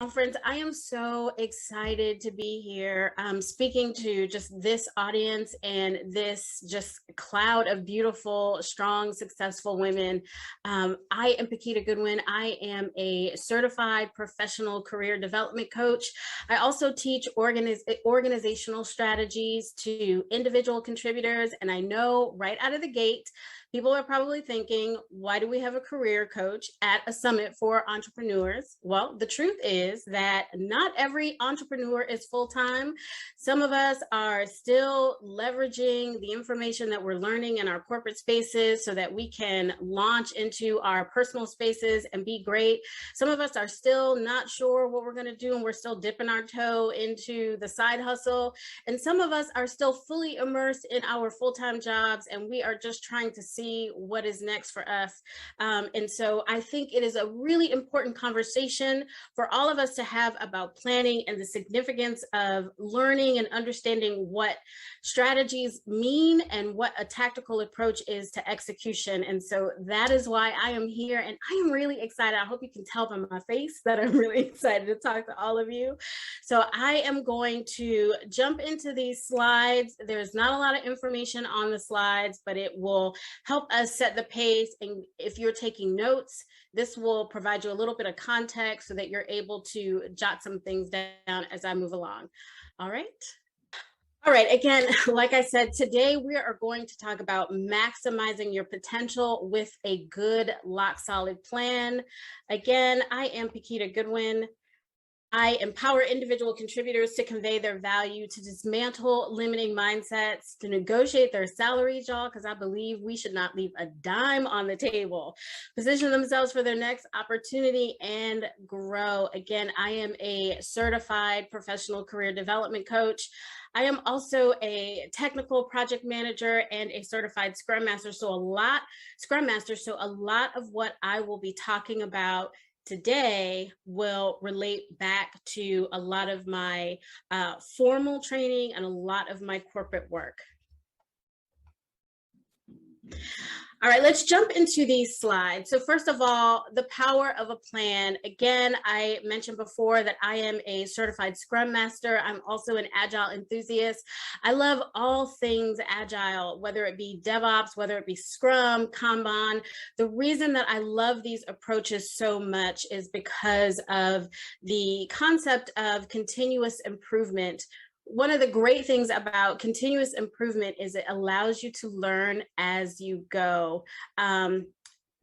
Conference. I am so excited to be here speaking to just this audience and this just cloud of beautiful, strong, successful women. I am Paquetia Goodwin. I am a certified professional career development coach. I also teach organizational strategies to individual contributors. And I know right out of the gate, people are probably thinking, why do we have a career coach at a summit for entrepreneurs? Well, the truth is that not every entrepreneur is full-time. Some of us are still leveraging the information that we're learning in our corporate spaces so that we can launch into our personal spaces and be great. Some of us are still not sure what we're going to do, and we're still dipping our toe into the side hustle. And some of us are still fully immersed in our full-time jobs, and we are just trying to see what is next for us. And so I think it is a really important conversation for all of us to have about planning and the significance of learning and understanding what strategies mean and what a tactical approach is to execution. And so that is why I am here, and I am really excited. I hope you can tell by my face that I'm really excited to talk to all of you. So I am going to jump into these slides. There's not a lot of information on the slides, but it will help us set the pace. And if you're taking notes, this will provide you a little bit of context so that you're able to jot some things down as I move along. All right. All right, again, like I said, today we are going to talk about maximizing your potential with a good lock solid plan. Again, I am Paquetia Goodwin. I empower individual contributors to convey their value, to dismantle limiting mindsets, to negotiate their salaries, y'all, because I believe we should not leave a dime on the table, position themselves for their next opportunity, and grow. Again, I am a certified professional career development coach. I am also a technical project manager and a certified Scrum Master. So a lot of what I will be talking about today will relate back to a lot of my formal training and a lot of my corporate work. All right, let's jump into these slides. So first of all, the power of a plan. Again, I mentioned before that I am a certified Scrum Master. I'm also an Agile enthusiast. I love all things Agile, whether it be DevOps, whether it be Scrum, Kanban. The reason that I love these approaches so much is because of the concept of continuous improvement. One of the great things about continuous improvement is it allows you to learn as you go.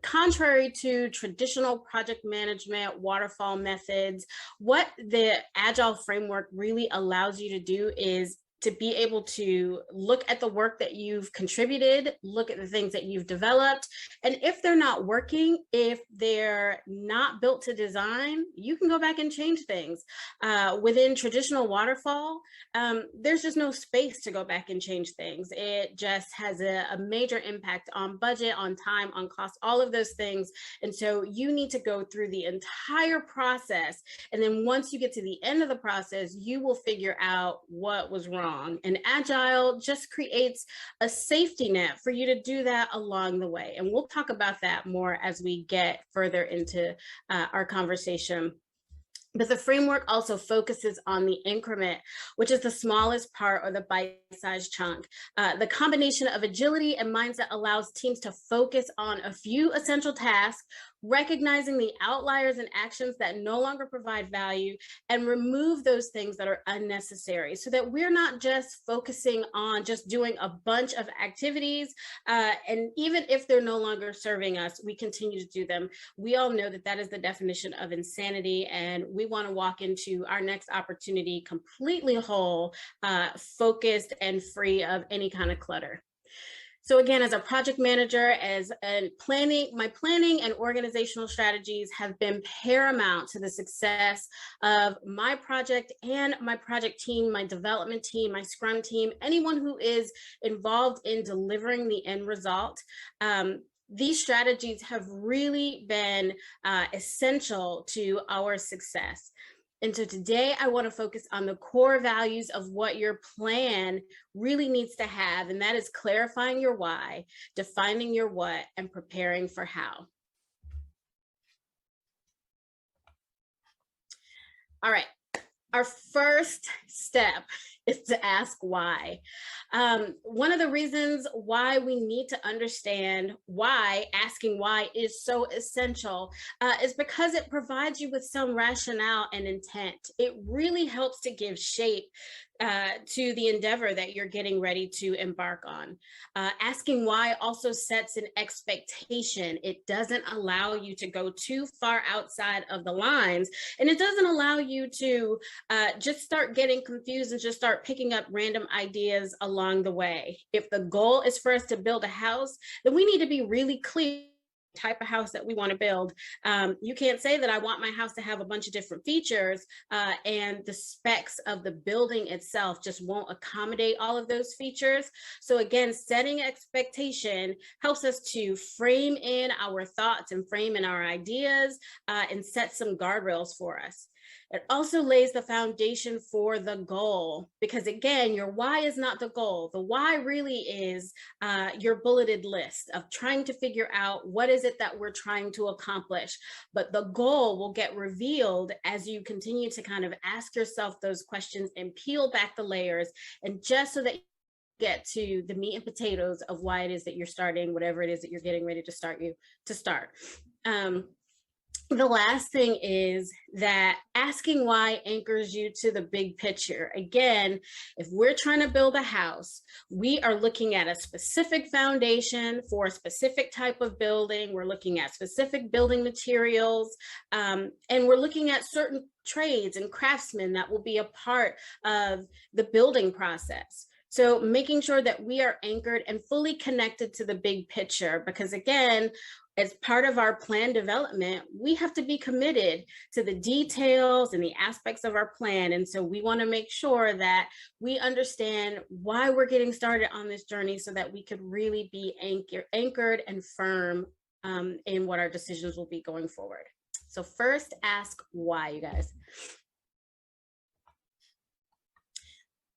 Contrary to traditional project management, waterfall methods, what the Agile framework really allows you to do is to be able to look at the work that you've contributed, look at the things that you've developed, and if they're not working, if they're not built to design, you can go back and change things. Within traditional waterfall, there's just no space to go back and change things. It just has a major impact on budget, on time, on cost, all of those things. And so you need to go through the entire process. And then once you get to the end of the process, you will figure out what was wrong. And Agile just creates a safety net for you to do that along the way. And we'll talk about that more as we get further into our conversation. But the framework also focuses on the increment, which is the smallest part or the bite-sized chunk. The combination of agility and mindset allows teams to focus on a few essential tasks, recognizing the outliers and actions that no longer provide value, and remove those things that are unnecessary, so that we're not just focusing on just doing a bunch of activities, and even if they're no longer serving us, we continue to do them. We all know that that is the definition of insanity, and we want to walk into our next opportunity completely whole, focused, and free of any kind of clutter. So again, as a project manager, my planning and organizational strategies have been paramount to the success of my project and my project team, my development team, my Scrum team, anyone who is involved in delivering the end result. These strategies have really been essential to our success. And so today I want to focus on the core values of what your plan really needs to have, and that is clarifying your why, defining your what, and preparing for how. All right. Our first step is to ask why. One of the reasons why we need to understand why, asking why is so essential, is because it provides you with some rationale and intent. It really helps to give shape to the endeavor that you're getting ready to embark on. Asking why also sets an expectation. It doesn't allow you to go too far outside of the lines, and it doesn't allow you to just start getting confused and just start picking up random ideas along the way. If the goal is for us to build a house, then we need to be really clear type of house that we want to build. You can't say that I want my house to have a bunch of different features and the specs of the building itself just won't accommodate all of those features. So again, setting expectation helps us to frame in our thoughts and frame in our ideas and set some guardrails for us. It also lays the foundation for the goal, because again, your why is not the goal. The why really is your bulleted list of trying to figure out what is it that we're trying to accomplish. But the goal will get revealed as you continue to kind of ask yourself those questions and peel back the layers, and just so that you get to the meat and potatoes of why it is that you're starting, whatever it is that you're getting ready to start. The last thing is that asking why anchors you to the big picture. Again, if we're trying to build a house, we are looking at a specific foundation for a specific type of building. We're looking at specific building materials, and we're looking at certain trades and craftsmen that will be a part of the building process. So making sure that we are anchored and fully connected to the big picture, because again, as part of our plan development, we have to be committed to the details and the aspects of our plan. And so we want to make sure that we understand why we're getting started on this journey so that we could really be anchored and firm in what our decisions will be going forward. So first, ask why, you guys.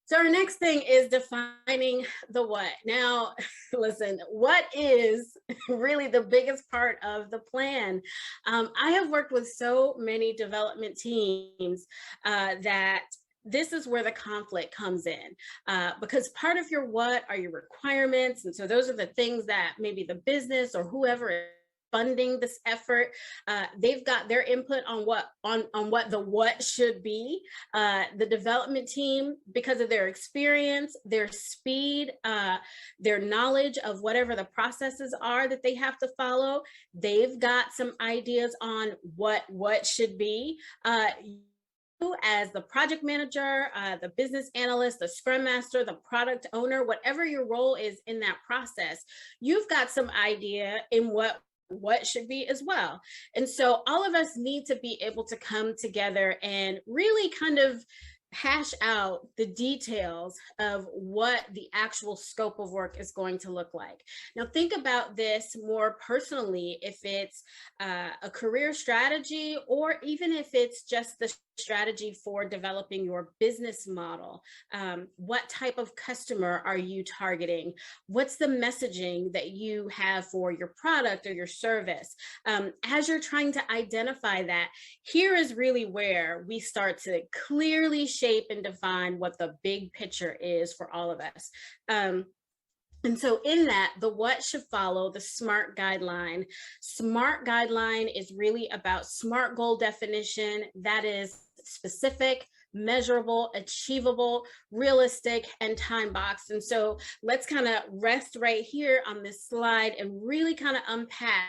So our next thing is defining the what. Now, listen, what is really the biggest part of the plan? I have worked with so many development teams that this is where the conflict comes in, because part of your what are your requirements. And so those are the things that maybe the business or whoever is funding this effort, they've got their input on what the what should be. The development team, because of their experience, their speed, their knowledge of whatever the processes are that they have to follow, they've got some ideas on what should be. As the project manager, the business analyst, the scrum master, the product owner, whatever your role is in that process, you've got some idea in what should be as well. And so all of us need to be able to come together and really kind of hash out the details of what the actual scope of work is going to look like. Now, think about this more personally, if it's a career strategy, or even if it's just the strategy for developing your business model. What type of customer are you targeting? What's the messaging that you have for your product or your service? As you're trying to identify that, here is really where we start to clearly shape and define what the big picture is for all of us. And so in that, the what should follow the SMART guideline. SMART guideline is really about SMART goal definition. That is specific, measurable, achievable, realistic, and time boxed. And so let's kind of rest right here on this slide and really kind of unpack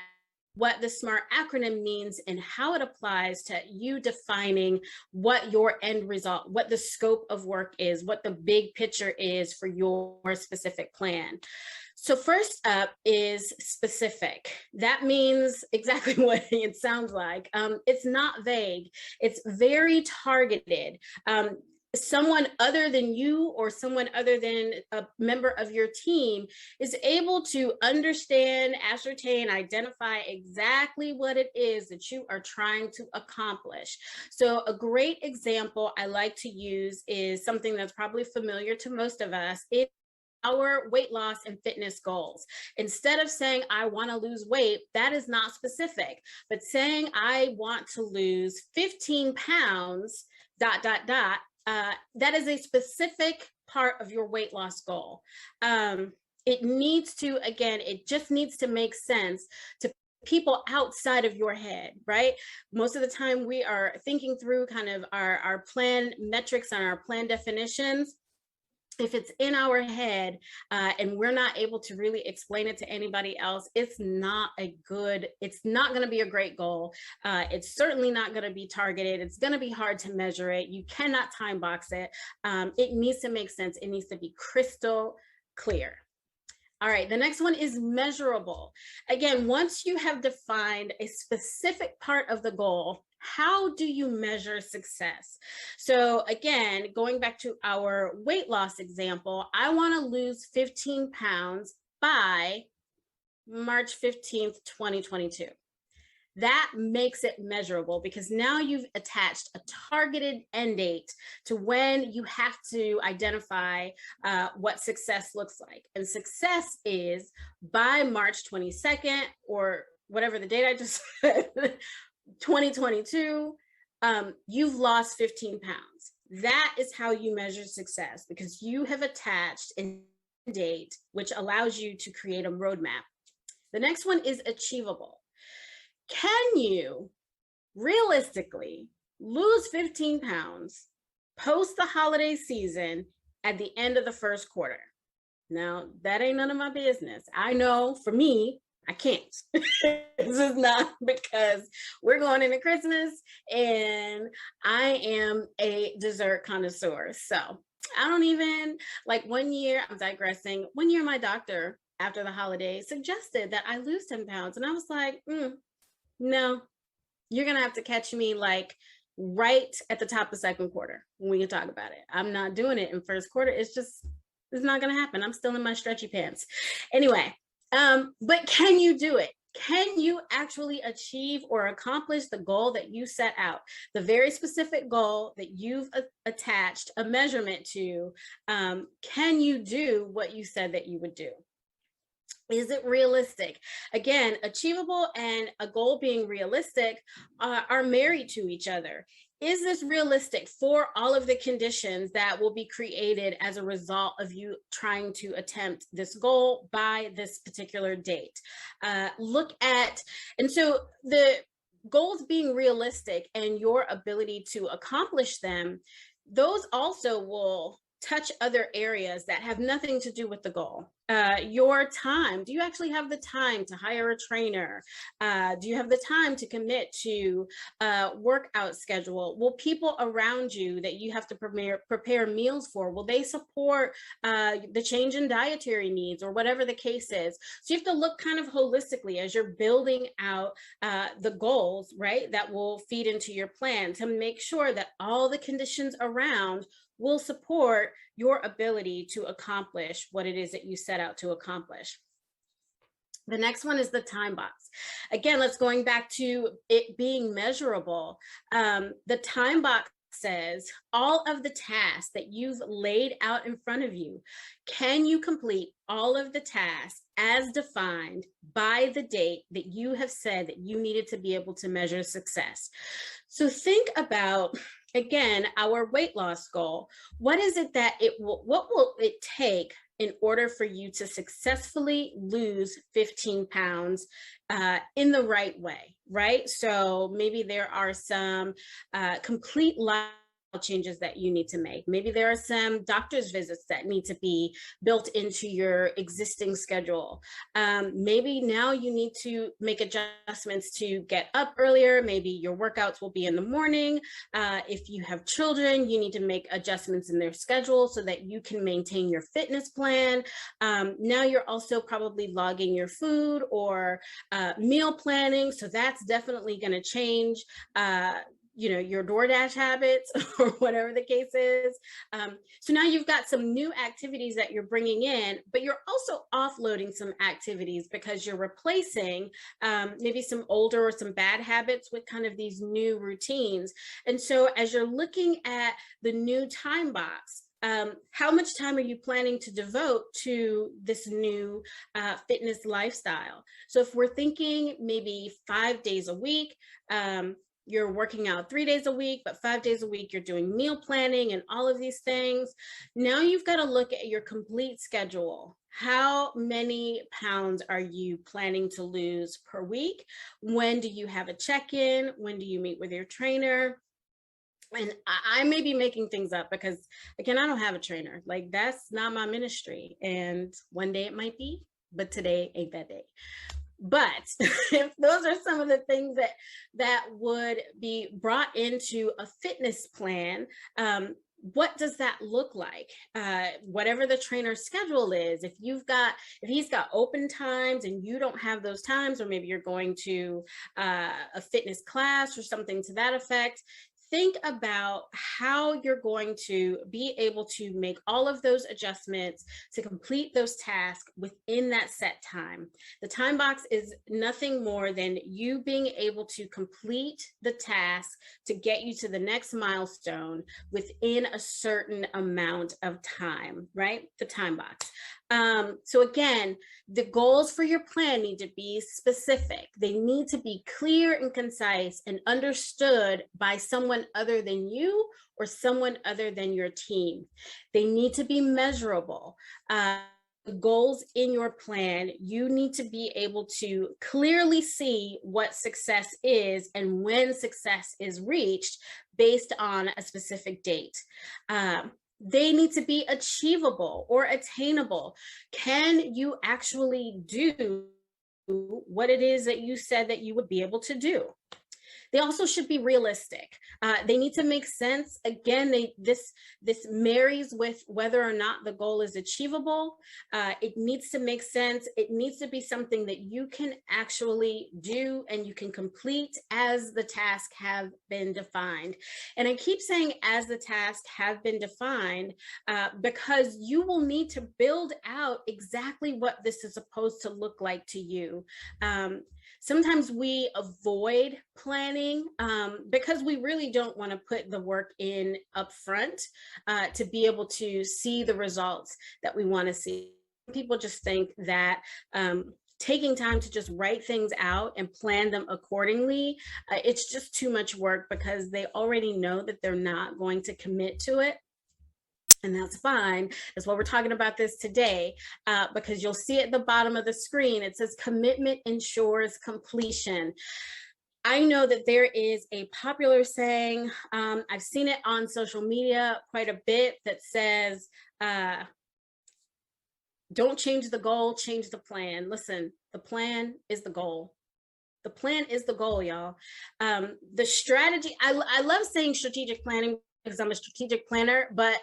what the SMART acronym means and how it applies to you defining what your end result, what the scope of work is, what the big picture is for your specific plan. So first up is specific. That means exactly what it sounds like. It's not vague. It's very targeted. Someone other than you or someone other than a member of your team is able to understand, ascertain, identify exactly what it is that you are trying to accomplish. So a great example I like to use is something that's probably familiar to most of us. It's our weight loss and fitness goals. Instead of saying, I want to lose weight, that is not specific, but saying I want to lose 15 pounds dot, dot, dot. That is a specific part of your weight loss goal. It needs to, again, it just needs to make sense to people outside of your head, right? Most of the time we are thinking through kind of our plan metrics and our plan definitions. If it's in our head and we're not able to really explain it to anybody else, it's not going to be a great goal. It's certainly not going to be targeted. It's going to be hard to measure it. You cannot time box it. It needs to make sense. It needs to be crystal clear. All right, the next one is measurable. Again, once you have defined a specific part of the goal, how do you measure success? So again, going back to our weight loss example, I want to lose 15 pounds by March 15th, 2022. That makes it measurable because now you've attached a targeted end date to when you have to identify what success looks like. And success is by March 22nd, or whatever the date I just said, 2022, you've lost 15 pounds. That is how you measure success, because you have attached a date, which allows you to create a roadmap. The next one is achievable. Can you realistically lose 15 pounds post the holiday season at the end of the first quarter? Now, that ain't none of my business. I know for me, I can't. This is not, because we're going into Christmas and I am a dessert connoisseur. So I don't even, like, one year, I'm digressing. One year, my doctor, after the holiday, suggested that I lose 10 pounds. And I was like, no, you're going to have to catch me like right at the top of second quarter when we can talk about it. I'm not doing it in first quarter. It's not going to happen. I'm still in my stretchy pants. Anyway, but can you do it? Can you actually achieve or accomplish the goal that you set out? The very specific goal that you've attached a measurement to, can you do what you said that you would do? Is it realistic? Again, achievable and a goal being realistic are married to each other. Is this realistic for all of the conditions that will be created as a result of you trying to attempt this goal by this particular date? And so the goals being realistic and your ability to accomplish them, those also will touch other areas that have nothing to do with the goal. Your time. Do you actually have the time to hire a trainer? Do you have the time to commit to a workout schedule? Will people around you that you have to prepare meals for, will they support the change in dietary needs or whatever the case is? So you have to look kind of holistically as you're building out the goals, right, that will feed into your plan, to make sure that all the conditions around will support your ability to accomplish what it is that you set out to accomplish. The next one is the time box. Again, let's going back to it being measurable. The time box says all of the tasks that you've laid out in front of you, can you complete all of the tasks as defined by the date that you have said that you needed to be able to measure success? So think about, again, our weight loss goal. What is it that what will it take in order for you to successfully lose 15 pounds in the right way, right? So maybe there are some complete life changes that you need to make. Maybe there are some doctor's visits that need to be built into your existing schedule. Maybe now you need to make adjustments to get up earlier. Maybe your workouts will be in the morning. If you have children, you need to make adjustments in their schedule so that you can maintain your fitness plan. Now you're also probably logging your food or meal planning. So that's definitely going to change your DoorDash habits or whatever the case is. So now you've got some new activities that you're bringing in, but you're also offloading some activities because you're replacing maybe some older or some bad habits with kind of these new routines. And so as you're looking at the new time box, how much time are you planning to devote to this new fitness lifestyle? So if we're thinking maybe 5 days a week, you're working out 3 days a week, but 5 days a week, you're doing meal planning and all of these things. Now you've got to look at your complete schedule. How many pounds are you planning to lose per week? When do you have a check-in? When do you meet with your trainer? And I may be making things up because, again, I don't have a trainer. Like, that's not my ministry. And one day it might be, but today ain't that day. But if those are some of the things that would be brought into a fitness plan, what does that look like? Whatever the trainer's schedule is, if he's got open times and you don't have those times, or maybe you're going to a fitness class or something to that effect, think about how you're going to be able to make all of those adjustments to complete those tasks within that set time. The time box is nothing more than you being able to complete the task to get you to the next milestone within a certain amount of time, right? The time box. So again, the goals for your plan need to be specific. They need to be clear and concise and understood by someone other than you or someone other than your team. They need to be measurable. The goals in your plan, you need to be able to clearly see what success is and when success is reached based on a specific date. They need to be achievable or attainable. Can you actually do what it is that you said that you would be able to do? They also should be realistic. They need to make sense. Again, this marries with whether or not the goal is achievable. It needs to make sense. It needs to be something that you can actually do and you can complete as the task have been defined. And I keep saying as the task have been defined because you will need to build out exactly what this is supposed to look like to you. Sometimes we avoid planning because we really don't want to put the work in upfront to be able to see the results that we want to see. People just think that taking time to just write things out and plan them accordingly, it's just too much work because they already know that they're not going to commit to it. And that's fine. That's why we're talking about this today, because you'll see at the bottom of the screen, it says commitment ensures completion. I know that there is a popular saying, I've seen it on social media quite a bit, that says, don't change the goal, change the plan. Listen, the plan is the goal. The plan is the goal, y'all. The strategy, I love saying strategic planning because I'm a strategic planner, but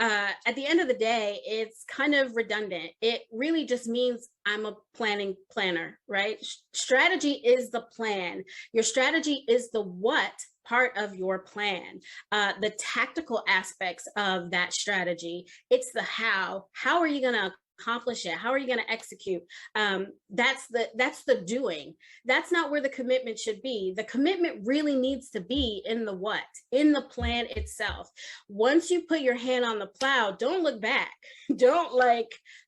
at the end of the day, it's kind of redundant. It really just means I'm a planning planner, right? Strategy is the plan. Your strategy is the what part of your plan, the tactical aspects of that strategy. It's the how. How are you going to accomplish it? How are you going to execute? That's the doing. That's not where the commitment should be. The commitment really needs to be in the what, in the plan itself. Once you put your hand on the plow, don't look back. Don't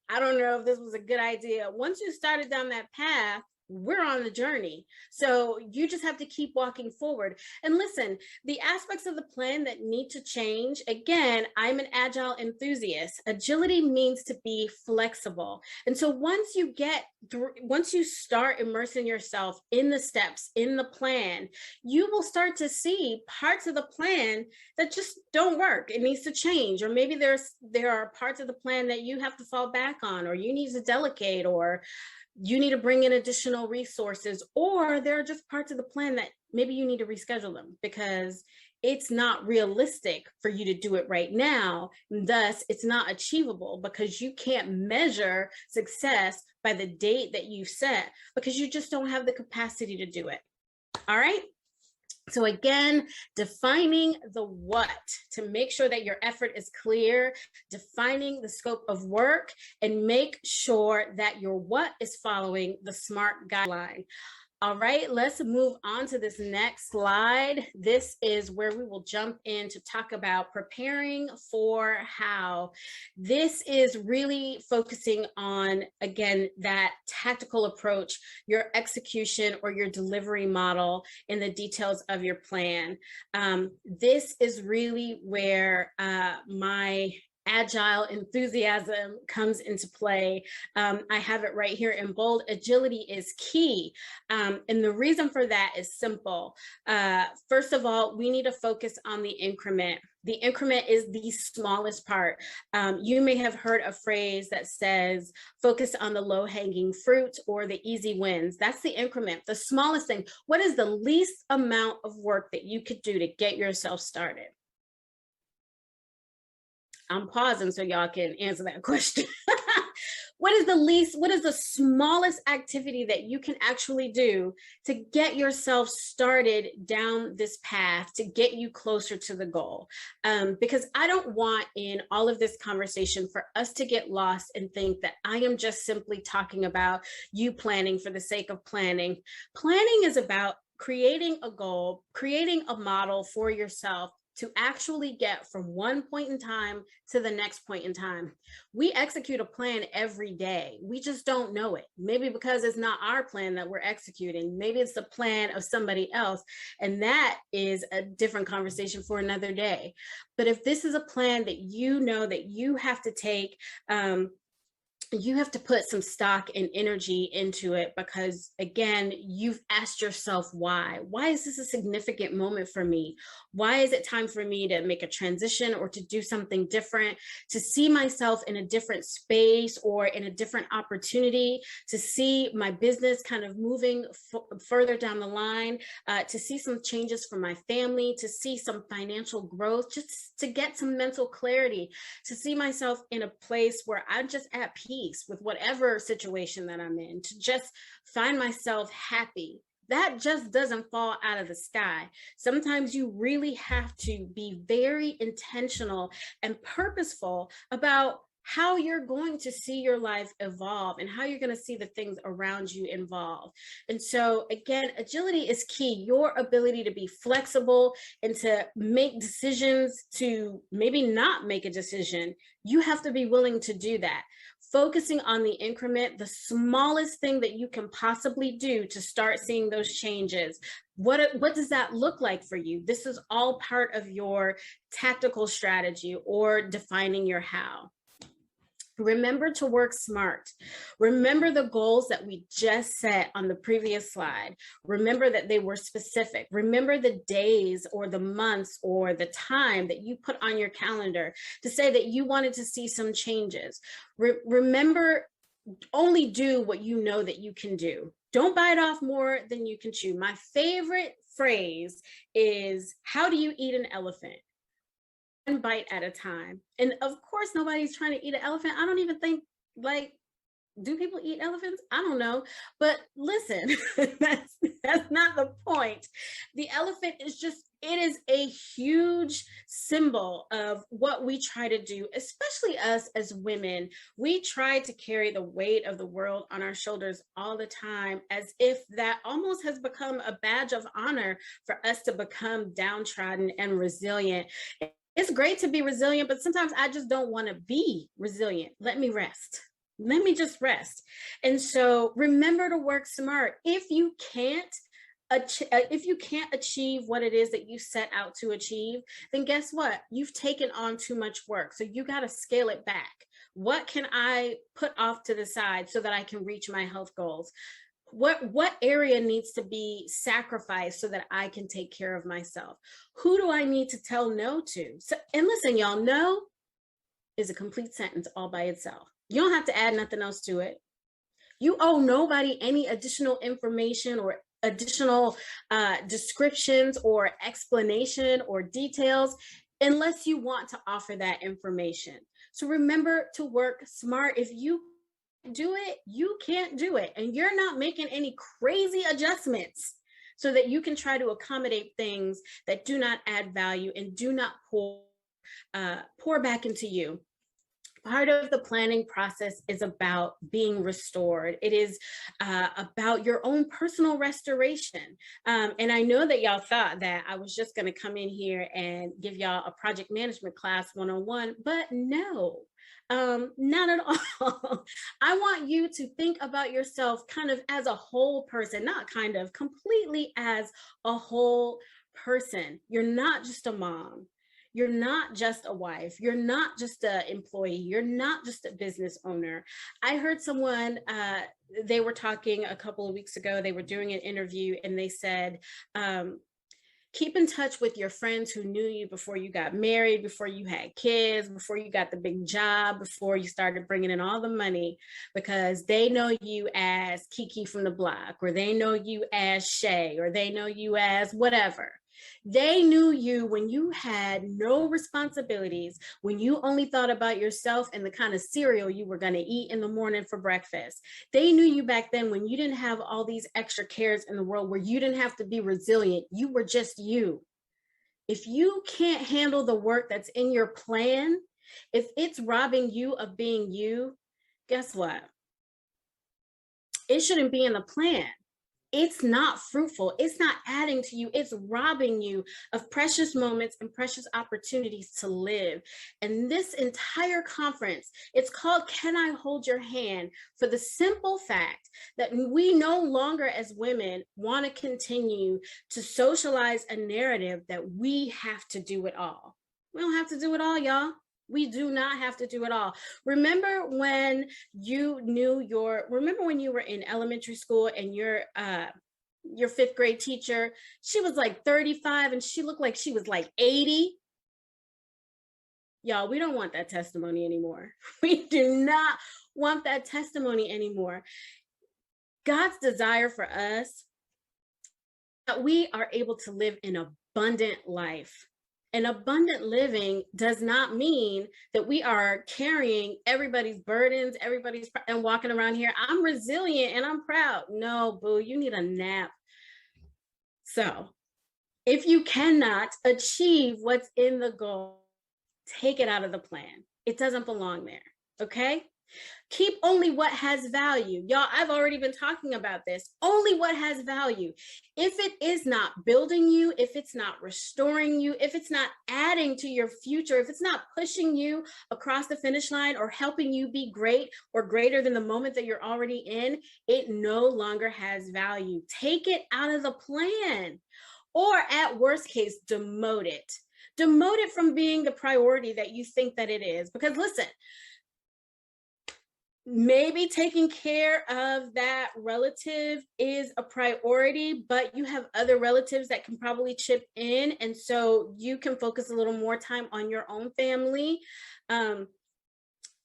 I don't know if this was a good idea. Once you started down that path, we're on the journey. So you just have to keep walking forward. And listen, the aspects of the plan that need to change, again, I'm an agile enthusiast. Agility means to be flexible. And so once you start immersing yourself in the steps, in the plan, you will start to see parts of the plan that just don't work. It needs to change. Or maybe there are parts of the plan that you have to fall back on, or you need to delegate, or you need to bring in additional resources, or there are just parts of the plan that maybe you need to reschedule them because it's not realistic for you to do it right now. Thus, it's not achievable because you can't measure success by the date that you set because you just don't have the capacity to do it. All right. So again, defining the what to make sure that your effort is clear, defining the scope of work, and make sure that your what is following the SMART guideline. All right, let's move on to this next slide. This is where we will jump in to talk about preparing for how. This is really focusing on, again, that tactical approach, your execution or your delivery model in the details of your plan. This is really where my agile enthusiasm comes into play. I have it right here in bold. Agility is key. And the reason for that is simple. First of all, we need to focus on the increment. The increment is the smallest part. You may have heard a phrase that says, focus on the low-hanging fruit or the easy wins. That's the increment, the smallest thing. What is the least amount of work that you could do to get yourself started? I'm pausing so y'all can answer that question. What is the smallest activity that you can actually do to get yourself started down this path to get you closer to the goal? Because I don't want in all of this conversation for us to get lost and think that I am just simply talking about you planning for the sake of planning. Planning is about creating a goal, creating a model for yourself to actually get from one point in time to the next point in time. We execute a plan every day. We just don't know it. Maybe because it's not our plan that we're executing. Maybe it's the plan of somebody else. And that is a different conversation for another day. But if this is a plan that you know that you have to take, you have to put some stock and energy into it because, again, you've asked yourself why. Why is this a significant moment for me? Why is it time for me to make a transition or to do something different, to see myself in a different space or in a different opportunity, to see my business kind of moving further down the line, to see some changes for my family, to see some financial growth, just to get some mental clarity, to see myself in a place where I'm just at peace with whatever situation that I'm in, to just find myself happy. That just doesn't fall out of the sky. Sometimes you really have to be very intentional and purposeful about how you're going to see your life evolve and how you're going to see the things around you evolve. And so, again, agility is key. Your ability to be flexible and to make decisions, to maybe not make a decision. You have to be willing to do that. Focusing on the increment, the smallest thing that you can possibly do to start seeing those changes. What does that look like for you? This is all part of your tactical strategy or defining your how. Remember to work smart. Remember the goals that we just set on the previous slide. Remember that they were specific. Remember the days or the months or the time that you put on your calendar to say that you wanted to see some changes. Remember, only do what you know that you can do. Don't bite off more than you can chew. My favorite phrase is, how do you eat an elephant? One bite at a time. And of course, nobody's trying to eat an elephant. I don't even think, like, do people eat elephants? I don't know. But listen, that's not the point. The elephant is just, it is a huge symbol of what we try to do, especially us as women. We try to carry the weight of the world on our shoulders all the time, as if that almost has become a badge of honor for us to become downtrodden and resilient. It's great to be resilient, but sometimes I just don't want to be resilient. Let me rest. Let me just rest. And so remember to work smart. If you can't achieve what it is that you set out to achieve, then guess what? You've taken on too much work. So you got to scale it back. What can I put off to the side so that I can reach my health goals? What area needs to be sacrificed so that I can take care of myself? Who do I need to tell no to? So, and listen, y'all, no is a complete sentence all by itself. You don't have to add nothing else to it. You owe nobody any additional information or additional descriptions or explanation or details unless you want to offer that information. So remember to work smart. If you do it, you can't do it. And you're not making any crazy adjustments so that you can try to accommodate things that do not add value and do not pour back into you. Part of the planning process is about being restored. It is about your own personal restoration. And I know that y'all thought that I was just going to come in here and give y'all a project management class 101, but no. Not at all. I want you to think about yourself kind of as a whole person, not kind of, completely as a whole person. You're not just a mom. You're not just a wife. You're not just an employee. You're not just a business owner. I heard someone, they were talking a couple of weeks ago, they were doing an interview and they said, keep in touch with your friends who knew you before you got married, before you had kids, before you got the big job, before you started bringing in all the money, because they know you as Kiki from the block, or they know you as Shay, or they know you as whatever. They knew you when you had no responsibilities, when you only thought about yourself and the kind of cereal you were going to eat in the morning for breakfast. They knew you back then when you didn't have all these extra cares in the world, where you didn't have to be resilient. You were just you. If you can't handle the work that's in your plan, if it's robbing you of being you, guess what? It shouldn't be in the plan. It's not fruitful. It's not adding to you. It's robbing you of precious moments and precious opportunities to live. And this entire conference, it's called Can I Hold Your Hand? For the simple fact that we no longer as women want to continue to socialize a narrative that we have to do it all. We don't have to do it all, y'all. We do not have to do it all. Remember when you were in elementary school and your fifth grade teacher, she was like 35 and she looked like she was like 80. Y'all, we don't want that testimony anymore. We do not want that testimony anymore. God's desire for us, that we are able to live an abundant life. And abundant living does not mean that we are carrying everybody's burdens, and walking around here, I'm resilient and I'm proud. No, boo, you need a nap. So if you cannot achieve what's in the goal, take it out of the plan. It doesn't belong there, okay? Keep only what has value. Y'all, I've already been talking about this. Only what has value. If it is not building you, if it's not restoring you, if it's not adding to your future, if it's not pushing you across the finish line or helping you be great or greater than the moment that you're already in, it no longer has value. Take it out of the plan. Or at worst case, demote it. Demote it from being the priority that you think that it is. Because listen, maybe taking care of that relative is a priority, but you have other relatives that can probably chip in. And so you can focus a little more time on your own family.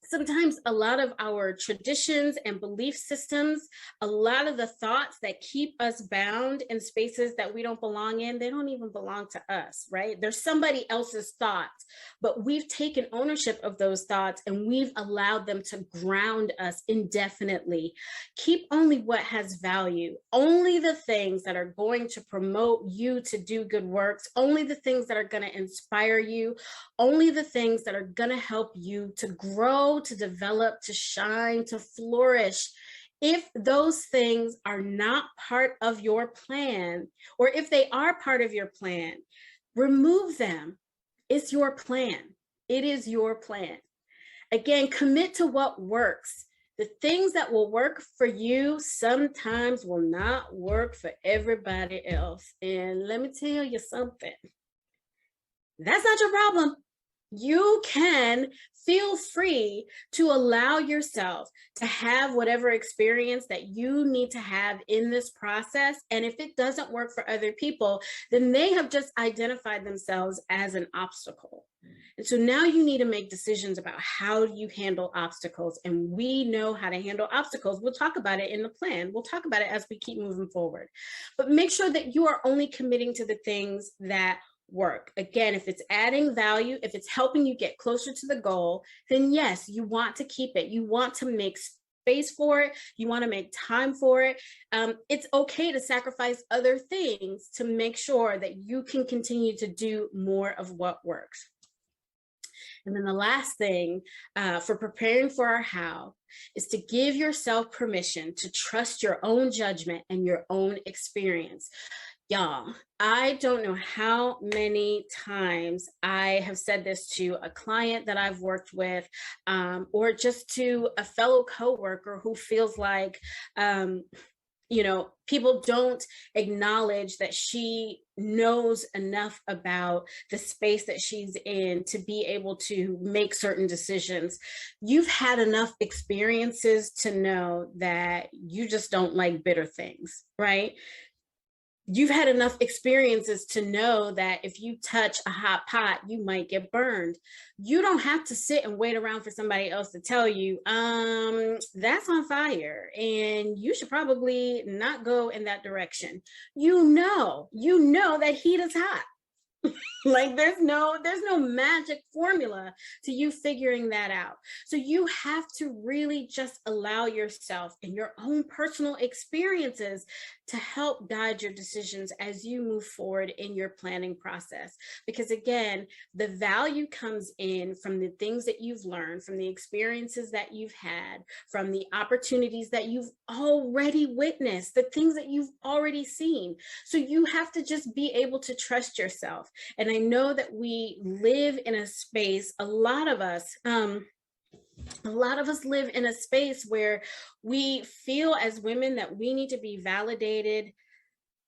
Sometimes a lot of our traditions and belief systems, a lot of the thoughts that keep us bound in spaces that we don't belong in, they don't even belong to us, right? There's somebody else's thoughts, but we've taken ownership of those thoughts and we've allowed them to ground us indefinitely. Keep only what has value, only the things that are going to promote you to do good works, only the things that are going to inspire you, only the things that are going to help you to grow, to develop, to shine, to flourish. If those things are not part of your plan, or if they are part of your plan, remove them. It's your plan. It is your plan. Again, commit to what works. The things that will work for you sometimes will not work for everybody else. And let me tell you something. That's not your problem. You can feel free to allow yourself to have whatever experience that you need to have in this process. And if it doesn't work for other people, then they have just identified themselves as an obstacle. And so now you need to make decisions about how you handle obstacles. And we know how to handle obstacles. We'll talk about it in the plan. We'll talk about it as we keep moving forward. But make sure that you are only committing to the things that work. Again, if it's adding value, if it's helping you get closer to the goal, then yes, you want to keep it. You want to make space for it. You want to make time for it. It's okay to sacrifice other things to make sure that you can continue to do more of what works. And then the last thing for preparing for our how is to give yourself permission to trust your own judgment and your own experience. Y'all, I don't know how many times I have said this to a client that I've worked with, or just to a fellow coworker who feels like, people don't acknowledge that she knows enough about the space that she's in to be able to make certain decisions. You've had enough experiences to know that you just don't like bitter things, right? You've had enough experiences to know that if you touch a hot pot, you might get burned. You don't have to sit and wait around for somebody else to tell you, that's on fire and you should probably not go in that direction. You know that heat is hot. Like there's no magic formula to you figuring that out. So you have to really just allow yourself and your own personal experiences to help guide your decisions as you move forward in your planning process. Because again, the value comes in from the things that you've learned, from the experiences that you've had, from the opportunities that you've already witnessed, the things that you've already seen. So you have to just be able to trust yourself. And I know that we live in a space, a lot of us live in a space where we feel as women that we need to be validated.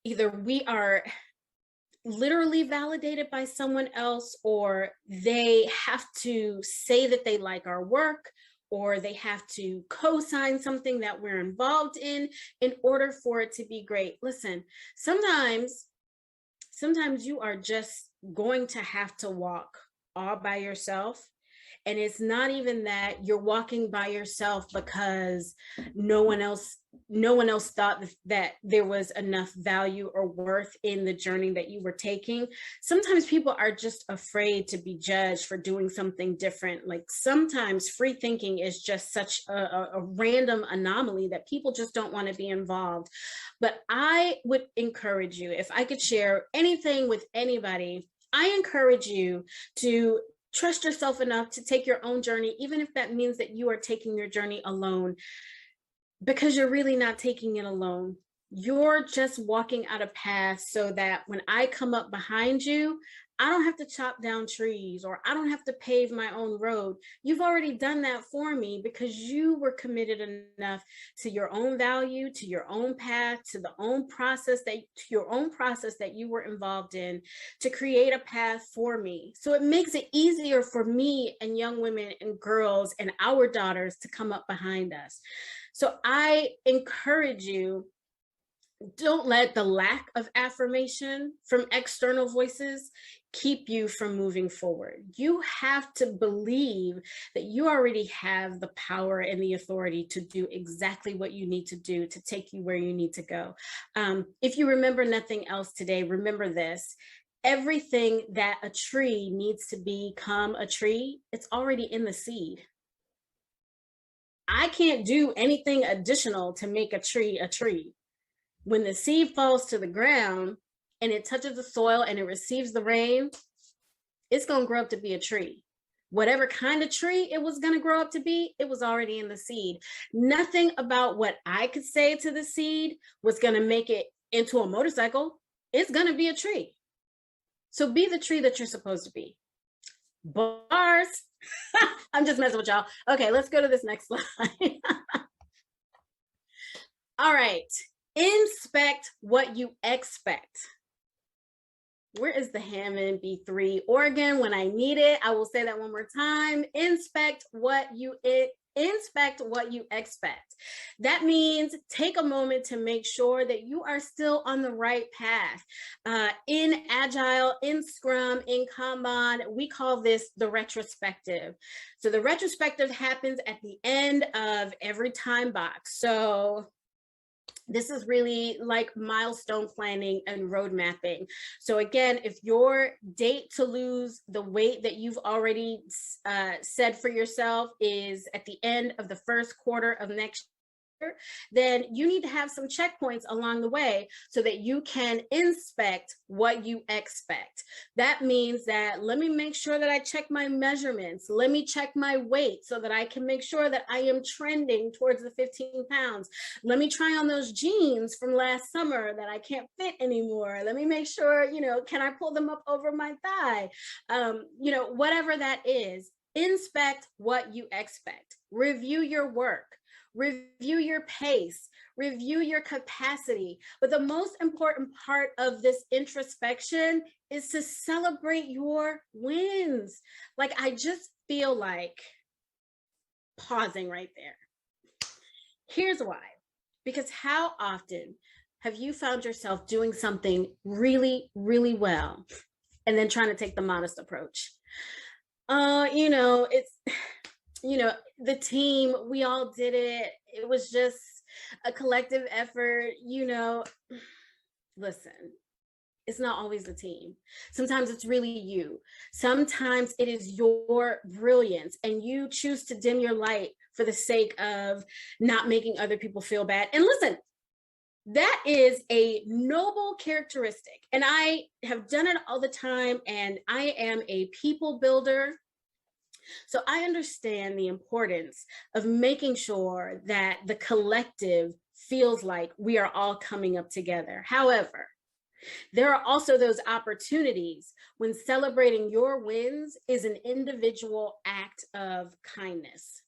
Either we are literally validated by someone else, or they have to say that they like our work, or they have to co-sign something that we're involved in order for it to be great. Listen, sometimes you are just going to have to walk all by yourself. And it's not even that you're walking by yourself because no one else thought that there was enough value or worth in the journey that you were taking. Sometimes people are just afraid to be judged for doing something different. Like sometimes free thinking is just such a random anomaly that people just don't want to be involved. But I would encourage you, if I could share anything with anybody, I encourage you to trust yourself enough to take your own journey, even if that means that you are taking your journey alone, because you're really not taking it alone. You're just walking out a path so that when I come up behind you, I don't have to chop down trees, or I don't have to pave my own road. You've already done that for me because you were committed enough to your own value, to your own path, to your own process that you were involved in to create a path for me. So it makes it easier for me and young women and girls and our daughters to come up behind us. So I encourage you, don't let the lack of affirmation from external voices keep you from moving forward. You have to believe that you already have the power and the authority to do exactly what you need to do to take you where you need to go. If you remember nothing else today, remember this: everything that a tree needs to become a tree, it's already in the seed. I can't do anything additional to make a tree a tree. When the seed falls to the ground and it touches the soil and it receives the rain, it's going to grow up to be a tree. Whatever kind of tree it was going to grow up to be, it was already in the seed. Nothing about what I could say to the seed was going to make it into a motorcycle. It's going to be a tree. So be the tree that you're supposed to be. Bars. I'm just messing with y'all. Okay, let's go to this next slide. All right. Inspect what you expect. Where is the Hammond B3 organ when I need it? I will say that one more time. Inspect what you expect. That means take a moment to make sure that you are still on the right path. In Agile, in Scrum, in Kanban, we call this the retrospective. So the retrospective happens at the end of every time box. So this is really like milestone planning and road mapping. So again, if your date to lose the weight that you've already said for yourself is at the end of the first quarter of next then you need to have some checkpoints along the way so that you can inspect what you expect. That means that let me make sure that I check my measurements. Let me check my weight so that I can make sure that I am trending towards the 15 pounds. Let me try on those jeans from last summer that I can't fit anymore. Let me make sure, can I pull them up over my thigh? Whatever that is, inspect what you expect. Review your work. Review your pace, review your capacity. But the most important part of this introspection is to celebrate your wins. Like, I just feel like pausing right there. Here's why. Because how often have you found yourself doing something really, really well and then trying to take the modest approach? The team, we all did it. It was just a collective effort, Listen, it's not always the team. Sometimes it's really you. Sometimes it is your brilliance and you choose to dim your light for the sake of not making other people feel bad. And listen, that is a noble characteristic. And I have done it all the time. And I am a people builder. So I understand the importance of making sure that the collective feels like we are all coming up together. However, there are also those opportunities when celebrating your wins is an individual act of kindness.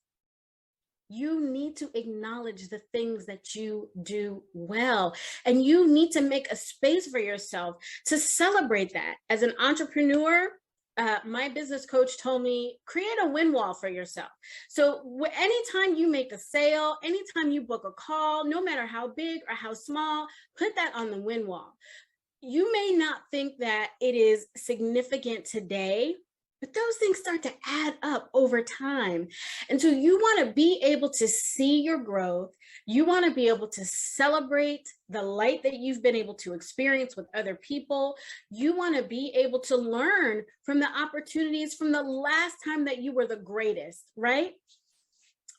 You need to acknowledge the things that you do well, and you need to make a space for yourself to celebrate that. As an entrepreneur, my business coach told me, create a win wall for yourself. So anytime you make a sale, anytime you book a call, no matter how big or how small, put that on the win wall. You may not think that it is significant today, but those things start to add up over time. And so you want to be able to see your growth. You want to be able to celebrate the light that you've been able to experience with other people. You want to be able to learn from the opportunities from the last time that you were the greatest, right?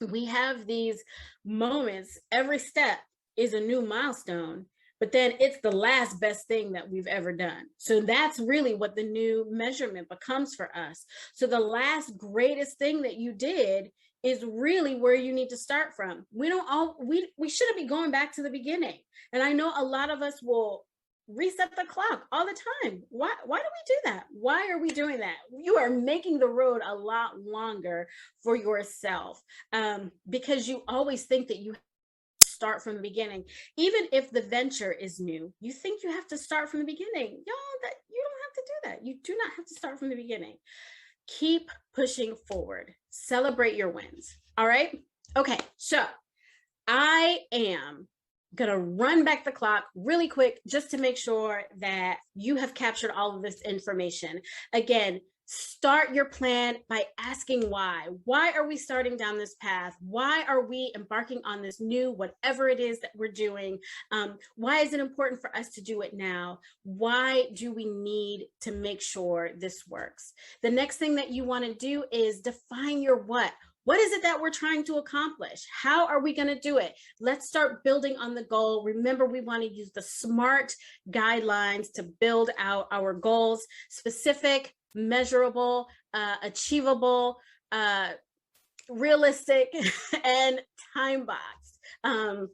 We have these moments. Every step is a new milestone, but then it's the last best thing that we've ever done. So that's really what the new measurement becomes for us. So the last greatest thing that you did is really where you need to start from. We shouldn't be going back to the beginning. And I know a lot of us will reset the clock all the time. Why do we do that? Why are we doing that? You are making the road a lot longer for yourself, because you always think that you start from the beginning. Even if the venture is new, you think you have to start from the beginning. Y'all, that you don't have to do that. You do not have to start from the beginning. Keep pushing forward. Celebrate your wins. All right. Okay. So I am going to run back the clock really quick just to make sure that you have captured all of this information. Again, start your plan by asking why. Why are we starting down this path? Why are we embarking on this new, whatever it is that we're doing? Why is it important for us to do it now? Why do we need to make sure this works? The next thing that you want to do is define your what. What is it that we're trying to accomplish? How are we going to do it? Let's start building on the goal. Remember, we want to use the SMART guidelines to build out our goals: specific, measurable, achievable, realistic, and time boxed.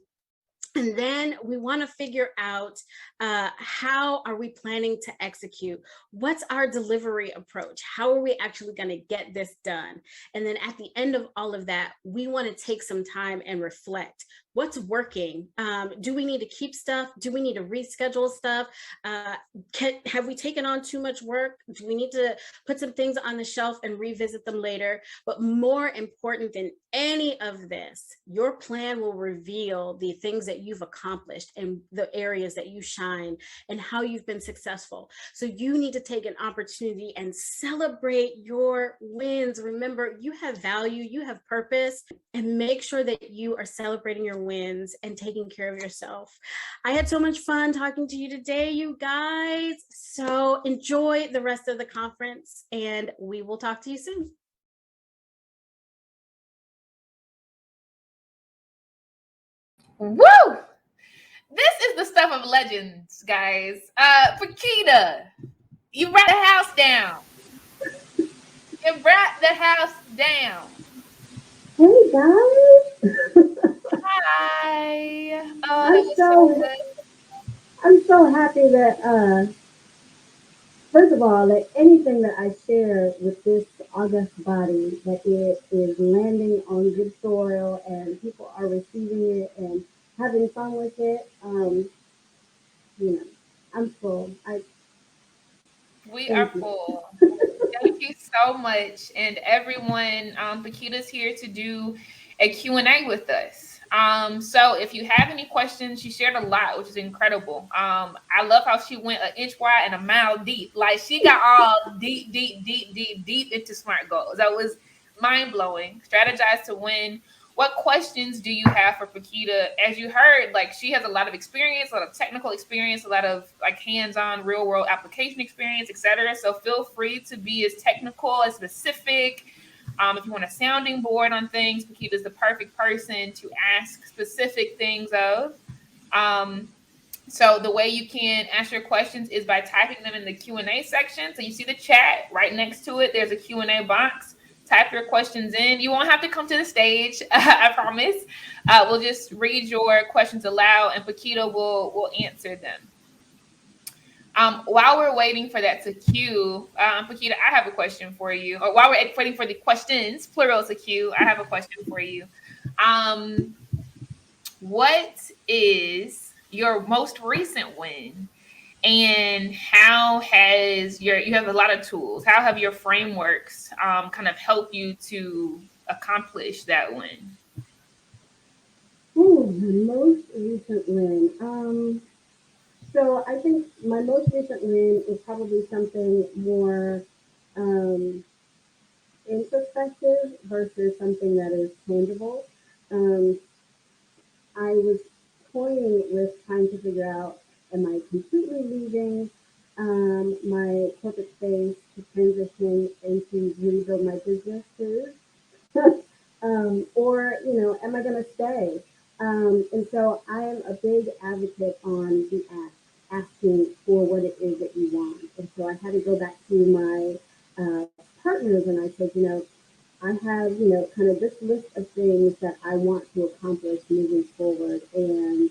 And then we want to figure out how are we planning to execute? What's our delivery approach? How are we actually going to get this done? And then at the end of all of that, we want to take some time and reflect. What's working? Do we need to keep stuff? Do we need to reschedule stuff? Have we taken on too much work? Do we need to put some things on the shelf and revisit them later? But more important than any of this, your plan will reveal the things that you've accomplished and the areas that you shine and how you've been successful. So you need to take an opportunity and celebrate your wins. Remember, you have value, you have purpose, and make sure that you are celebrating your wins and taking care of yourself. I had so much fun talking to you today, you guys. So enjoy the rest of the conference, and we will talk to you soon. Woo! This is the stuff of legends, guys. Paquita, you brought the house down. You brought the house down. Hey guys, Hi. Oh, that I'm was so so good. I'm so happy that first of all that anything that I share with this august body that it is landing on good soil and people are receiving it and having fun with it. You know, I'm full. I We are thank you. full. Thank you so much. And everyone, Paquita's here to do a Q&A with us. So if you have any questions, she shared a lot, which is incredible. I love how she went an inch wide and a mile deep. Like she got all deep, deep, deep, deep, deep into SMART goals. That was mind blowing. Strategize to win. What questions do you have for Paquita? As you heard, like she has a lot of experience, a lot of technical experience, a lot of like hands-on real world application experience, etc. So feel free to be as technical, as specific. If you want a sounding board on things, Paquita is the perfect person to ask specific things of. Um, so the way you can answer your questions is by typing them in the Q&A section. So you see the chat right next to it. There's a Q&A box. Type your questions in. You won't have to come to the stage, I promise. We'll just read your questions aloud, and Paquita will answer them. While we're waiting for that to queue, Paquita, I have a question for you. Or while we're waiting for the questions, plural to queue, I have a question for you. Um, what is your most recent win? And how has you have a lot of tools. How have your frameworks kind of helped you to accomplish that win? Oh, my most recent win. So I think my most recent win is probably something more um, introspective versus something that is tangible. Um, I was toying with trying to figure out, am I completely leaving my corporate space to transition into rebuild my business too? Or, am I going to stay? And so I am a big advocate on the asking for what it is that you want. And so I had to go back to my partners and I said, I have, kind of this list of things that I want to accomplish moving forward. And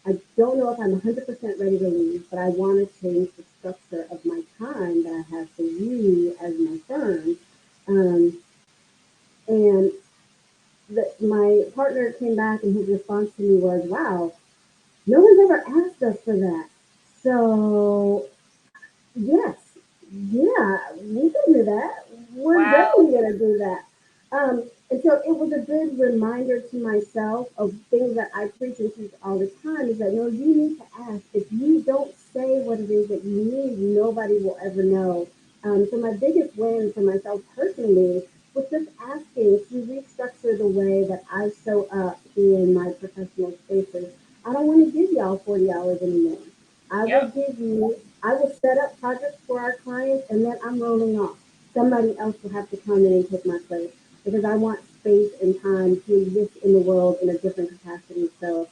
I don't know if I'm 100% ready to leave, but I want to change the structure of my time that I have for you as my firm. Um, and my partner came back and his response to me was, wow, no one's ever asked us for that. So, yes, yeah, we can do that. We're Wow. definitely going to do that. And so it was a good reminder to myself of things that I preach and teach all the time is that, no, you need to ask. If you don't say what it is that you need, nobody will ever know. So my biggest win for myself personally was just asking to restructure the way that I show up in my professional spaces. I don't want to give y'all 40 hours anymore. I will Yep. give you, I will set up projects for our clients and then I'm rolling off. Somebody else will have to come in and take my place because I want space and time to exist in the world in a different capacity. So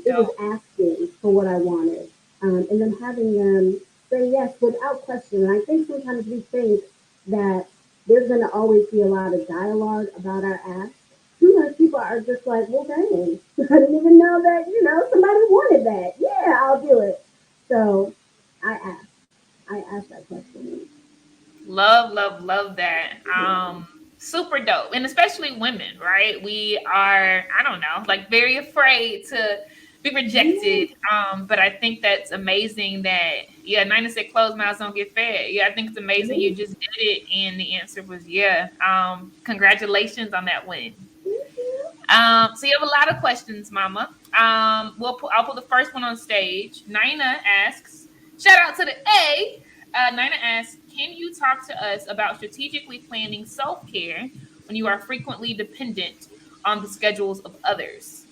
it was Dope. asking for what I wanted and then having them say yes without question. And I think sometimes we think that there's going to always be a lot of dialogue about our ask. Sometimes people are just like, well, dang, I didn't even know that, somebody wanted that. Yeah, I'll do it. So I asked. I asked that question. Love, love, love that. Super dope. And especially women, right? We are, I don't know, like very afraid to be Yeah. rejected. But I think that's amazing that, yeah, Nina said closed mouths don't get fed. Yeah, I think it's amazing Yeah. you just did it and the answer was yeah. Congratulations on that win. So you have a lot of questions, Mama. I'll put the first one on stage. Nina asks, shout out to the A. Nina asks, can you talk to us about strategically planning self care when you are frequently dependent on the schedules of others?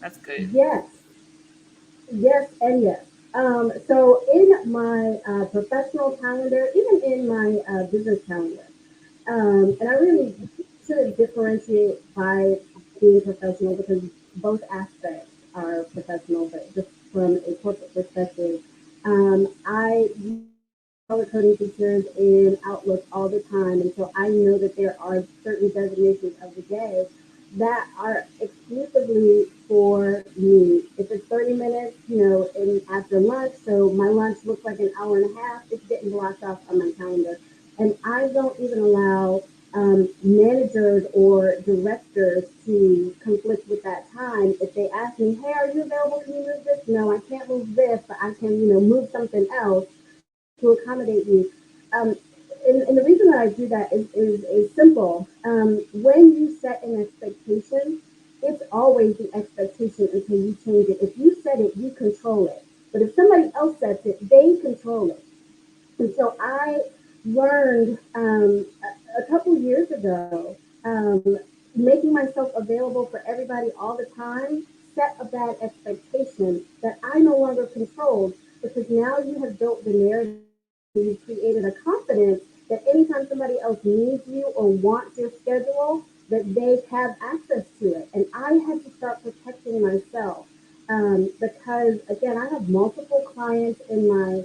That's good. Yes. Yes, and yes. So in my professional calendar, even in my business calendar, and I really shouldn't differentiate by being professional because both aspects are professional, but just from a corporate perspective, I color coding features in Outlook all the time, and so I know that there are certain designations of the day that are exclusively for me. If it's 30 minutes, and after lunch, so my lunch looks like an hour and a half, it's getting blocked off on my calendar. And I don't even allow managers or directors to conflict with that time. If they ask me, hey, are you available? Can you move this? No, I can't move this, but I can, move something else to accommodate you. Um, and the reason that I do that is simple. When you set an expectation, it's always the expectation until you change it. If you set it, you control it. But if somebody else sets it, they control it. And so I learned a couple years ago, making myself available for everybody all the time set a bad expectation that I no longer controlled, because now you have built the narrative, you've created a confidence that anytime somebody else needs you or wants your schedule, that they have access to it. And I had to start protecting myself, because, again, I have multiple clients in my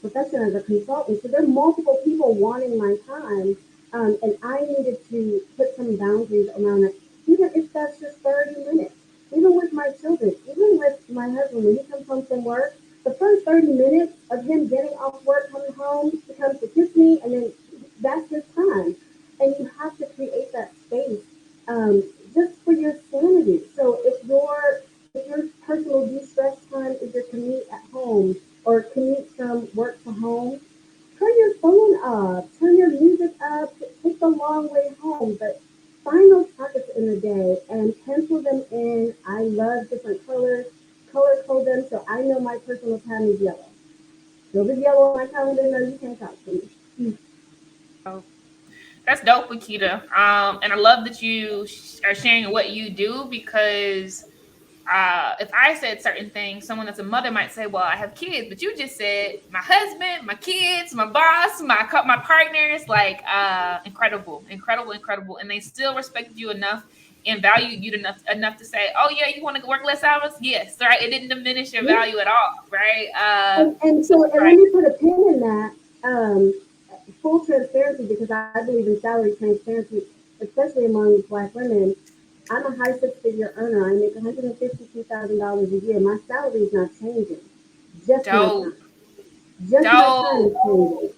profession as a consultant. So there are multiple people wanting my time, and I needed to put some boundaries around it, even if that's just 30 minutes. Even with my children, even with my husband, when he comes home from work, the first 30 minutes of him getting off work, coming home, he comes to kiss me, and then that's his time. And you have to create that space, just for your sanity. So if your personal de-stress time is your commute at home or commute from work to home, turn your phone up, turn your music up, take the long way home, but find those pockets in the day and pencil them in. I love different colors, color code them so I know my personal time is yellow. So if it's yellow on my calendar, no, you can't talk to me. Oh, that's dope, Akita. And I love that you are sharing what you do, because if I said certain things, someone that's a mother might say, "Well, I have kids," but you just said my husband, my kids, my boss, my partners. Like, incredible, incredible, incredible, and they still respected you enough and valued you enough to say, "Oh yeah, you want to work less hours?" Yes, right. It didn't diminish your Yeah. value at all, right? And so, and let Right. me put a pin in that. Full transparency, because I believe in salary transparency, especially among Black women. I'm a high six-figure earner. I make $152,000 a year. My salary is not changing. Just my time. Dope, Just my time dope. is changing.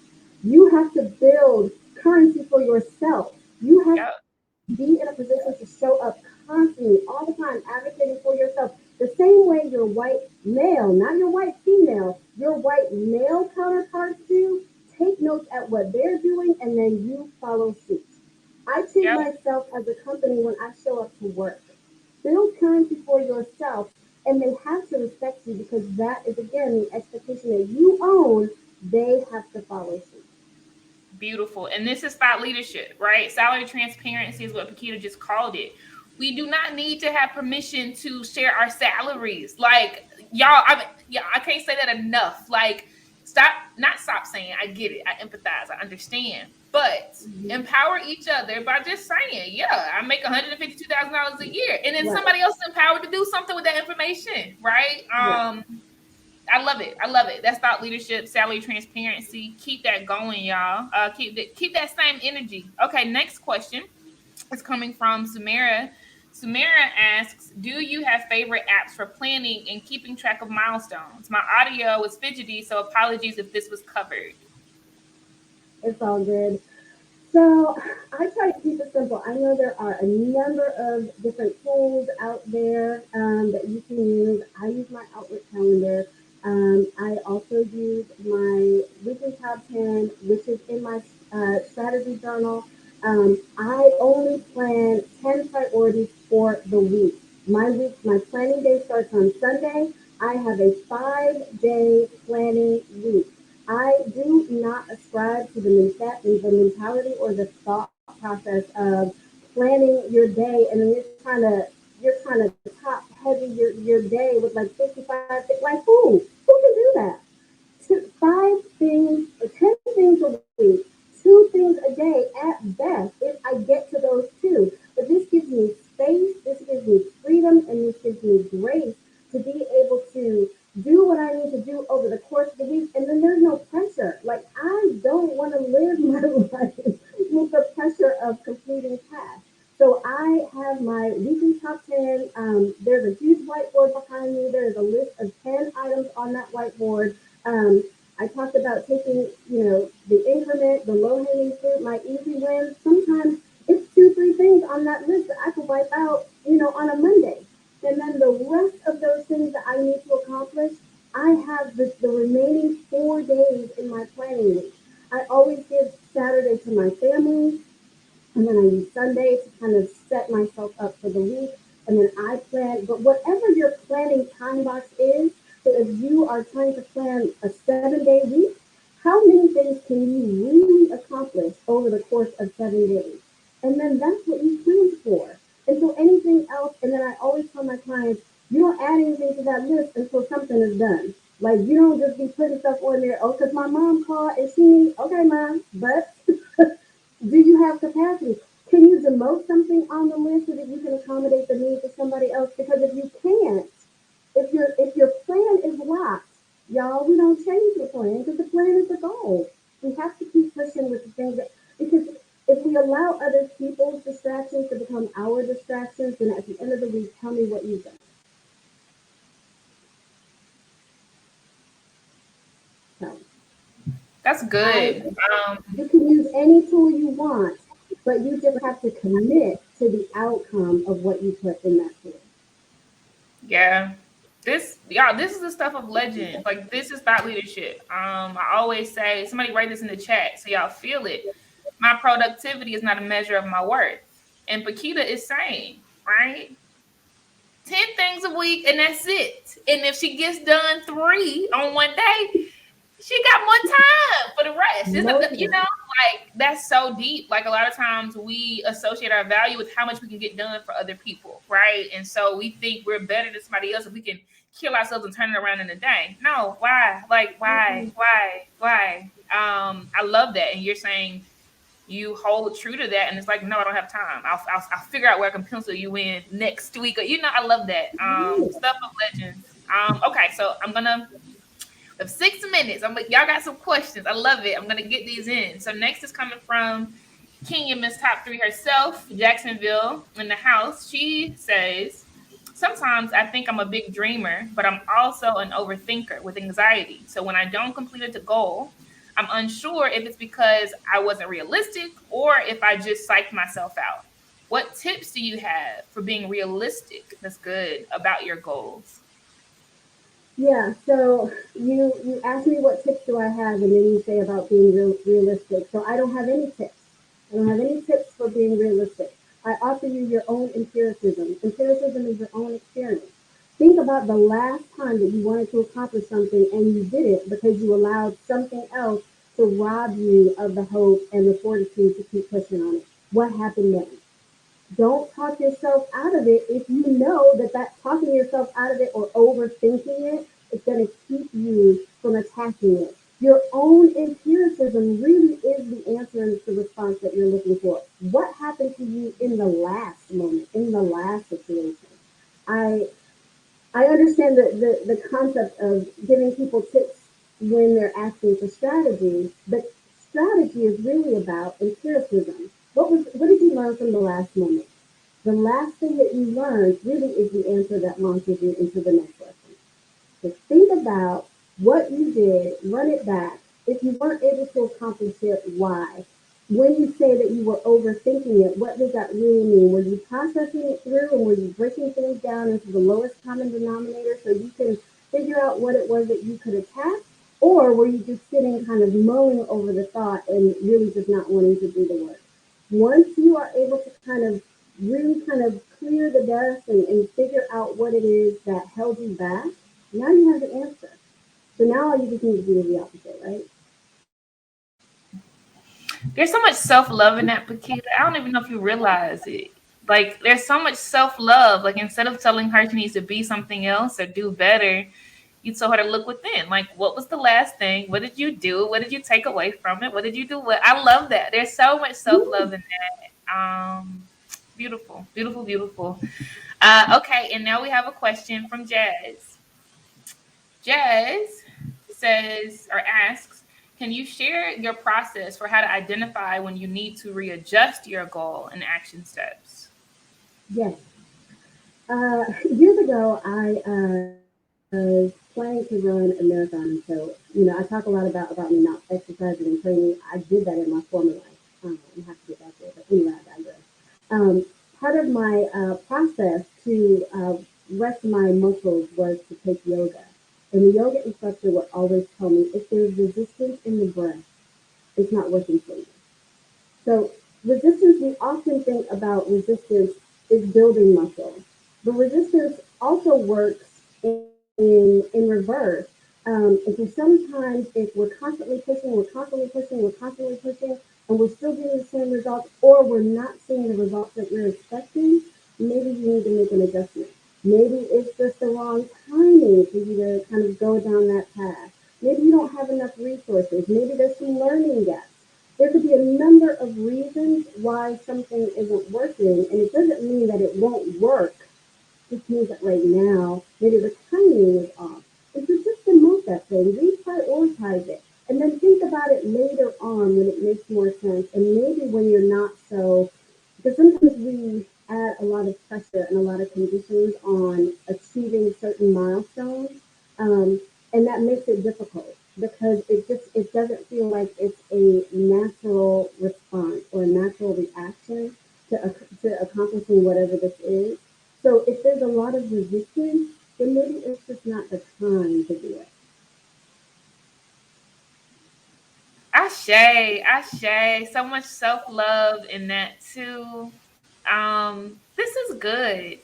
You have to build currency for yourself. You have Yep, to be in a position to show up constantly, all the time, advocating for yourself. The same way your white male, not your white female, your white male counterparts do. Take notes at what they're doing, and then you follow suit. I treat yep. myself as a company when I show up to work. Build currency for yourself, and they have to respect you, because that is, again, the expectation that you own. They have to follow suit. Beautiful. And this is thought leadership, right? Salary transparency is what Paquita just called it. We do not need to have permission to share our salaries. Like, y'all, I can't say that enough. Like, stop saying, I get it, I empathize, I understand. But Mhm. empower each other by just saying, yeah, I make $152,000 a year. And then Right, somebody else is empowered to do something with that information, right? right. I love it. I love it. That's thought leadership, salary transparency. Keep that going, y'all. Keep that same energy. Okay, next question is coming from Samara. Samara asks, "Do you have favorite apps for planning and keeping track of milestones? My audio is fidgety, so apologies if this was covered." It's all good. So I try to keep it simple. I know there are a number of different tools out there, that you can use. I use my Outlook calendar. I also use my weekly top 10, which is in my strategy journal. I only plan 10 priorities for the week. My planning day starts on Sunday. I have a 5-day planning week. I do not ascribe to the mentality or the thought process of planning your day, and then you're trying to top heavy your day with like 55 like who can do that? 5 things or 10 things a week, 2 things a day at best, if I get to those two. But this gives me space, this gives me freedom, and this gives me grace to be able to do what I need to do over the course of the week. And then there's no pressure. Like, I don't want to live my life with the pressure of completing tasks. So I have my weekly top 10. There's a huge whiteboard behind me. There's a list of 10 items on that whiteboard. Um, I talked about taking, the increment, the low hanging fruit, my easy wins. Sometimes it's two, three things on that list that I could wipe out, on a Monday. And then the rest of those things that I need to accomplish, I have the remaining 4 days in my planning week. I always give Saturday to my family, and then I use Sunday to kind of set myself up for the week. And then I plan, but whatever your planning time box is, so if you are trying to plan a 7 day week, how many things can you really accomplish over the course of 7 days? And then that's what you plan for. And so anything else, and then I always tell my clients, you don't add anything to that list until something is done. Like, you don't just be putting stuff on there, oh, because my mom called and she, okay, mom, but do you have capacity? Can you demote something on the list so that you can accommodate the needs of somebody else? Because if you can't, if your plan is locked, y'all, we don't change the plan because the plan is the goal. We have to keep pushing with the things that, because if we allow other people's distractions to become our distractions, then at the end of the week, tell me what you've done. So That's good. you can use any tool you want, but you just have to commit to the outcome of what you put in that tool. Yeah. This is the stuff of legend. Like, this is thought leadership. I always say, somebody write this in the chat so y'all feel it. My productivity is not a measure of my worth. And Paquita is saying, right? 10 things a week and that's it. And if she gets done 3 on one day, she got more time for the rest. Like, that's so deep. Like, a lot of times we associate our value with how much we can get done for other people, right? And so we think we're better than somebody else if we can kill ourselves and turn it around in a day. No, why? Like, why? I love that. And you're saying you hold true to that, and it's like, no, I don't have time. I'll figure out where I can pencil you in next week. Or, I love that. Stuff of legends. Okay, so I'm gonna of 6 minutes. I'm like, y'all got some questions. I love it. I'm gonna get these in. So next is coming from Kenya Miss Top 3 herself, Jacksonville in the house. She says, sometimes I think I'm a big dreamer, but I'm also an overthinker with anxiety. So when I don't complete a goal, I'm unsure if it's because I wasn't realistic or if I just psyched myself out. What tips do you have for being realistic? That's good about your goals. Yeah, so you asked me what tips do I have, and then you say about being realistic. So I don't have any tips. I don't have any tips for being realistic. I offer you your own empiricism. Empiricism is your own experience. Think about the last time that you wanted to accomplish something and you did it because you allowed something else to rob you of the hope and the fortitude to keep pushing on it. What happened then? Don't talk yourself out of it if you know that talking yourself out of it or overthinking it is going to keep you from attacking it. Your own empiricism really is the answer and the response that you're looking for. What happened to you in the last moment, in the last situation? I I understand the concept of giving people tips when they're asking for strategy, but strategy is really about empiricism. What did you learn from the last moment? The last thing that you learned really is the answer that launches you into the next lesson. So think about what you did, run it back. If you weren't able to accomplish it, why? When you say that you were overthinking it, what does that really mean? Were you processing it through and were you breaking things down into the lowest common denominator so you can figure out what it was that you could attack? Or were you just sitting kind of mulling over the thought and really just not wanting to do the work? Once you are able to kind of really kind of clear the dust and figure out what it is that held you back, now you have the answer. So now all you just need to do is the opposite, right? There's so much self-love in that, Paquita. I don't even know if you realize it. Like, there's so much self-love. Like, instead of telling her she needs to be something else or do better, you told her to look within. Like, what was the last thing? What did you do? What did you take away from it? What did you do? I love that. There's so much self-love in that. Beautiful, beautiful, beautiful. Okay, and now we have a question from Jazz. Jazz says or asks, can you share your process for how to identify when you need to readjust your goal and action steps? Yes. Years ago, I was planning to run a marathon. So, I talk a lot about me not exercising and training. I did that in my former life. I have to get back there, but anyway, I digress. Um, Part of my process to rest my muscles was to take yoga. And the yoga instructor would always tell me if there's resistance in the breath, it's not working for you. So resistance, we often think about resistance is building muscle, but resistance also works in reverse. And so sometimes if we're constantly pushing, we're constantly pushing, we're constantly pushing, and we're still getting the same results, or we're not seeing the results that we're expecting, maybe you need to make an adjustment. Maybe it's just the wrong timing for you to kind of go down that path. Maybe you don't have enough resources. Maybe there's some learning gaps. There could be a number of reasons why something isn't working, and it doesn't mean that it won't work. It just means that right now, maybe the timing is off. And so just demote that thing, reprioritize it, and then think about it later on when it makes more sense, and maybe when you're not so, because sometimes we add a lot of pressure and a lot of conditions on achieving certain milestones, um, and that makes it difficult because it doesn't feel like it's a natural response or a natural reaction to accomplishing whatever this is. So if there's a lot of resistance, then maybe it's just not the time to do it. Ashe, Ashe. So much self love in that too. This is good.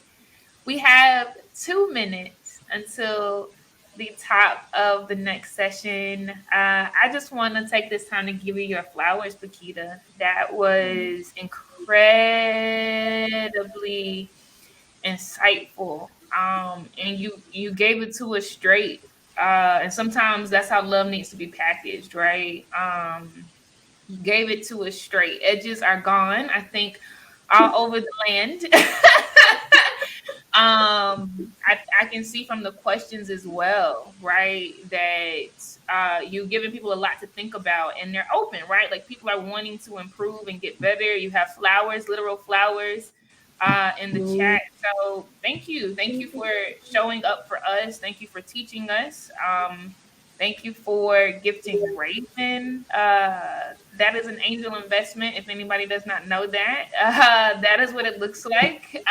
We have 2 minutes until the top of the next session. I just want to take this time to give you your flowers, Paquita. That was incredibly insightful. And you gave it to us straight. And sometimes that's how love needs to be packaged, right? You gave it to us straight. Edges are gone, I think, all over the land. I can see from the questions as well, right, that you're giving people a lot to think about and they're open, right? Like people are wanting to improve and get better. You have flowers, literal flowers in the chat. So thank you. Thank you for showing up for us. Thank you for teaching us. Thank you for gifting Raven. That is an angel investment. If anybody does not know that, that is what it looks like.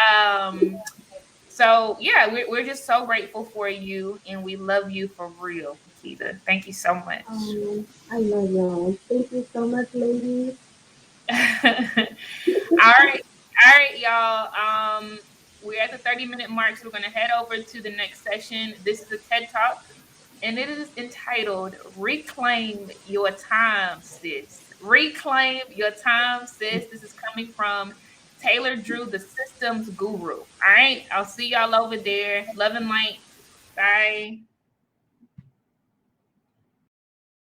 So yeah, we're just so grateful for you and we love you for real, Paquita. Thank you so much. I love y'all. Thank you so much, ladies. All right. All right, y'all. We're at the 30-minute mark, so we're gonna head over to the next session. This is a TED Talk, and it is entitled Reclaim Your Time, Sis. Reclaim Your Time, Sis. This is coming from Taylor Drew, the systems guru. All right. I'll see y'all over there. Love and light. Bye.